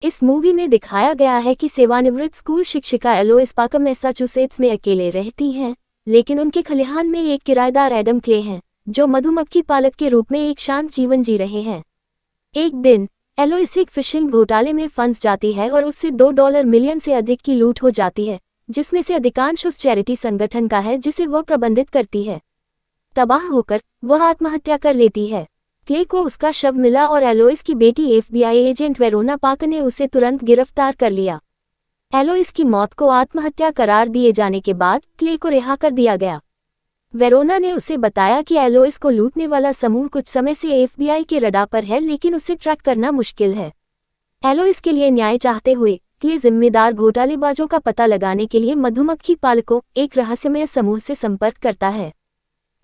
इस मूवी में दिखाया गया है कि सेवानिवृत्त स्कूल शिक्षिका एलोइस पार्कर मैसाचुसेट्स में अकेले रहती हैं, लेकिन उनके खलिहान में एक किराएदार एडम क्ले हैं, जो मधुमक्खी पालक के रूप में एक शांत जीवन जी रहे हैं। एक दिन एलोइस एक फिशिंग घोटाले में फंस जाती है और उससे $2 मिलियन से अधिक की लूट हो जाती है, जिसमें से अधिकांश उस चैरिटी संगठन का है जिसे वह प्रबंधित करती है। तबाह होकर वह आत्महत्या कर लेती है। क्ले को उसका शव मिला और एलोइस की बेटी FBI एजेंट वेरोना पार्कर ने उसे तुरंत गिरफ्तार कर लिया। एलोइस की मौत को आत्महत्या करार दिए जाने के बाद क्ले को रिहा कर दिया गया। वेरोना ने उसे बताया कि एलोइस को लूटने वाला समूह कुछ समय से FBI के रडार पर है, लेकिन उसे ट्रैक करना मुश्किल है। एलोइस के लिए न्याय चाहते हुए क्ले जिम्मेदार घोटालेबाजों का पता लगाने के लिए मधुमक्खी पालकों एक रहस्यमय समूह से संपर्क करता है।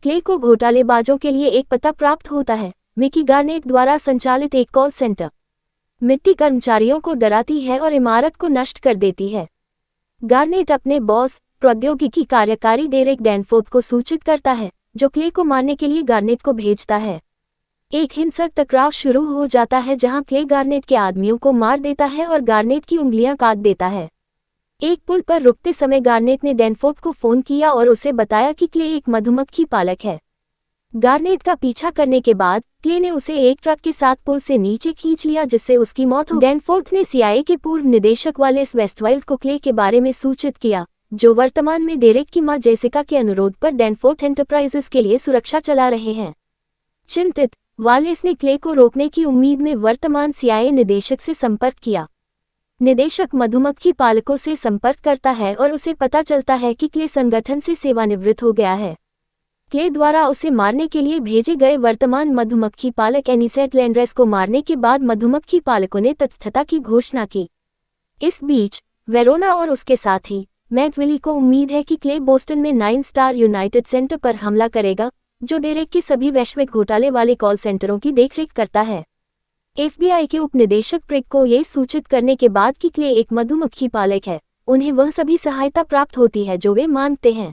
क्ले को घोटालेबाजों के लिए एक पता प्राप्त होता है, मिकी गार्नेट द्वारा संचालित एक कॉल सेंटर। मिट्टी कर्मचारियों को डराती है और इमारत को नष्ट कर देती है। गार्नेट अपने बॉस प्रौद्योगिकी कार्यकारी डेरेक डैनफोर्थ को सूचित करता है, जो क्ले को मारने के लिए गार्नेट को भेजता है। एक हिंसक टकराव शुरू हो जाता है जहां क्ले गार्नेट के आदमियों को मार देता है और गार्नेट की उंगलियां काट देता है। एक पुल पर रुकते समय गार्नेट ने डैनफोर्थ को फोन किया और उसे बताया कि क्ले एक मधुमक्खी पालक है। गार्नेट का पीछा करने के बाद क्ले ने उसे एक ट्रक के साथ पुल से नीचे खींच लिया, जिससे उसकी मौत हो गई। डैनफोर्थ ने CIA के पूर्व निदेशक वालेस वेस्टवाइल्ड को क्ले के बारे में सूचित किया, जो वर्तमान में डेरेक की मां जेसिका के अनुरोध पर डैनफोर्थ एंटरप्राइजेस के लिए सुरक्षा चला रहे हैं। चिंतित वालेस ने क्ले को रोकने की उम्मीद में वर्तमान CIA निदेशक से संपर्क किया। निदेशक मधुमक्खी पालकों से संपर्क करता है और उसे पता चलता है कि क्ले संगठन से सेवानिवृत्त हो गया है। क्ले द्वारा उसे मारने के लिए भेजे गए वर्तमान मधुमक्खी पालक एनिसेट लैंड्रेस को मारने के बाद मधुमक्खी पालकों ने तत्स्थता की घोषणा की। इस बीच वेरोना और उसके साथी मैट विली को उम्मीद है कि क्ले बोस्टन में 9 स्टार यूनाइटेड सेंटर पर हमला करेगा, जो डेरेक के सभी वैश्विक घोटाले वाले कॉल सेंटरों की देखरेख करता है। FBI के उपनिदेशक प्रिक को ये सूचित करने के बाद कि क्ले एक मधुमक्खी पालक है, उन्हें वह सभी सहायता प्राप्त होती है जो वे मांगते हैं।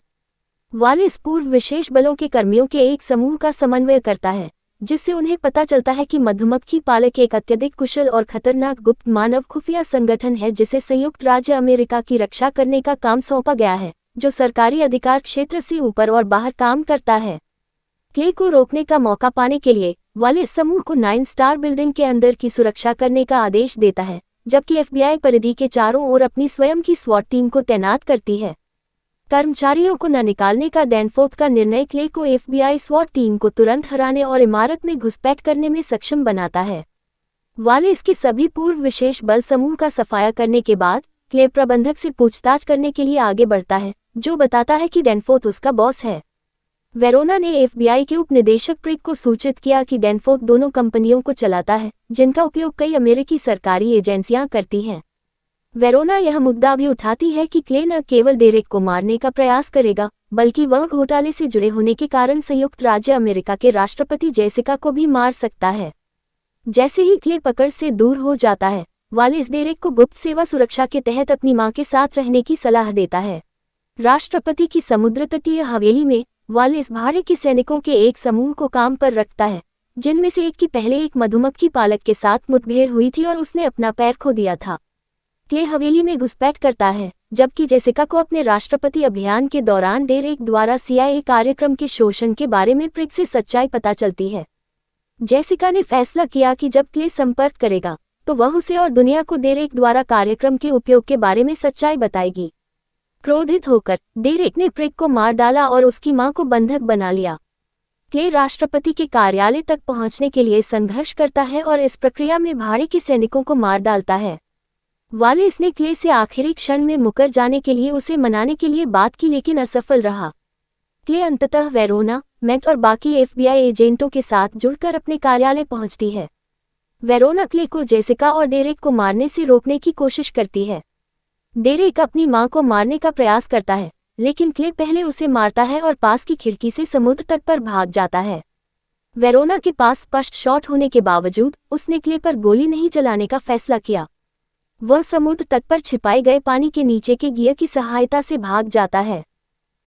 वालेस पूर्व विशेष बलों के कर्मियों के एक समूह का समन्वय करता है, जिससे उन्हें पता चलता है कि मधुमक्खी पालक एक अत्यधिक कुशल और खतरनाक गुप्त मानव खुफिया संगठन है जिसे संयुक्त राज्य अमेरिका की रक्षा करने का काम सौंपा गया है, जो सरकारी अधिकार क्षेत्र से ऊपर और बाहर काम करता है। क्ले को रोकने का मौका पाने के लिए वालेस समूह को 9 स्टार बिल्डिंग के अंदर की सुरक्षा करने का आदेश देता है, जबकि FBI परिधि के चारों ओर अपनी स्वयं की SWAT टीम को तैनात करती है। कर्मचारियों को न निकालने का डैनफोर्थ का निर्णय क्ले को FBI SWAT टीम को तुरंत हराने और इमारत में घुसपैठ करने में सक्षम बनाता है। वालेस के सभी पूर्व विशेष बल समूह का सफाया करने के बाद क्ले प्रबंधक से पूछताछ करने के लिए आगे बढ़ता है, जो बताता है कि डैनफोर्थ उसका बॉस है। वेरोना ने FBI के उपनिदेशक प्रिक को सूचित किया कि डैनफोर्थ दोनों कंपनियों को चलाता है, जिनका उपयोग कई अमेरिकी सरकारी एजेंसियां करती हैं। वेरोना यह मुद्दा भी उठाती है कि क्ले न केवल डेरेक को मारने का प्रयास करेगा, बल्कि वह घोटाले से जुड़े होने के कारण संयुक्त राज्य अमेरिका के राष्ट्रपति जेसिका को भी मार सकता है। जैसे ही क्ले पकड़ से दूर हो जाता है, वालेस डेरेक को गुप्त सेवा सुरक्षा के तहत अपनी मां के साथ रहने की सलाह देता है। राष्ट्रपति की समुद्र तटीय हवेली में वालेस भाड़े के सैनिकों के एक समूह को काम पर रखता है, जिनमें से एक की पहले एक मधुमक्खी पालक के साथ मुठभेड़ हुई थी और उसने अपना पैर खो दिया था। क्ले हवेली में घुसपैठ करता है, जबकि जेसिका को अपने राष्ट्रपति अभियान के दौरान डेरेक द्वारा CIA कार्यक्रम के शोषण के बारे में प्रिक से सच्चाई पता चलती है। जेसिका ने फैसला किया कि जब क्ले संपर्क करेगा, तो वह उसे और दुनिया को डेरेक द्वारा कार्यक्रम के उपयोग के बारे में सच्चाई बताएगी। क्रोधित होकर डेरेक ने प्रिक को मार डाला और उसकी मां को बंधक बना लिया। क्ले राष्ट्रपति के कार्यालय तक पहुंचने के लिए संघर्ष करता है और इस प्रक्रिया में भाड़े के सैनिकों को मार डालता है। वालेस ने क्ले से आखिरी क्षण में मुकर जाने के लिए उसे मनाने के लिए बात की, लेकिन असफल रहा। क्ले अंततः वेरोना, मैट और बाकी FBI एजेंटों के साथ जुड़कर अपने कार्यालय पहुंचती है। वेरोना क्ले को जेसिका और डेरेक को मारने से रोकने की कोशिश करती है। डेरेक अपनी मां को मारने का प्रयास करता है, लेकिन क्ले पहले उसे मारता है और पास की खिड़की से समुद्र तट पर भाग जाता है। वेरोना के पास स्पष्ट शॉट होने के बावजूद उसने क्ले पर गोली नहीं चलाने का फैसला किया। वह समुद्र तट पर छिपाए गए पानी के नीचे के गियर की सहायता से भाग जाता है।